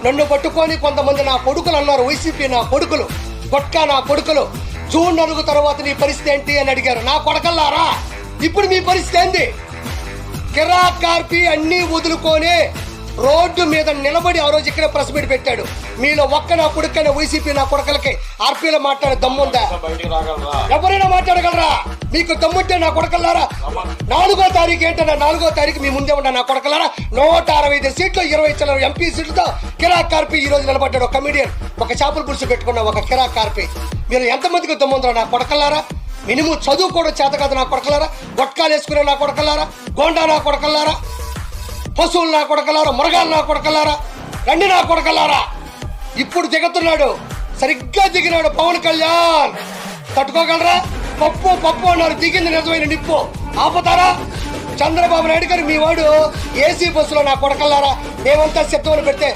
నన్ను పట్టుకొని కొంతమంది నా కొడుకులు అన్నారు, వైసీపీ నా కొడుకులు, గొట్కా నా కొడుకులు, జూన్ 4 తర్వాత నీ పరిస్థితి ఏంటి అని అడిగారు. నా కొడకల్లారా, ఇప్పుడు మీ పరిస్థితి ఏంది? కిరాక్ కార్పి అన్నీ వదులుకొని రోడ్డు మీద నిలబడి ఆ రోజు ఇక్కడే ప్రెస్ మీట్ పెట్టాడు. మీలో ఒక్క నా కొడుకైనా వైసీపీ నా కొడకలకి ఆర్పీలో మాట్లాడే దమ్ముందా? ఎవరైనా మాట్లాడగలరా? మీకు దమ్ముంటే నా కొడకల్లారా, 4వ తారీఖు ఏంటన్నా, 4వ తారీఖు మీ ముందే ఉన్నా నా కొడకల్లారా. 165 సీట్లు 20 చిల్లర ఎంపీ సీట్లతో కిరాక్ కార్పి ఈ రోజు నిలబడ్డాడు. ఒక కమిడియన్, ఒక చేపల పులుసు పెట్టుకున్న ఒక కిరాక్ కార్పి. మీరు ఎంతమందికి దమ్ముందో నా కొడకల్లారా? మినిమం చదువు కూడా చేత కాదు నా కొడకలారా, గొట్కాలు వేసుకునే నా కొడకలారా, గోండా నా కొడకలారా, పశువులు నా కొడకలారా, మృగాలు నా కొడకలారా, రండి నా కొడకలారా. ఇప్పుడు దిగుతున్నాడు, సరిగ్గా దిగినాడు పవన్ కళ్యాణ్. తట్టుకోగలరా? పప్పు పప్పు అన్నారు, దిగింది నిజమైన నిప్పు. ఆపుతారా? చంద్రబాబు నాయుడు గారు మీ వాడు ఏసీ బస్సులో నా కొడకల్లారా, మేమంతా సిద్ధంలో పెడితే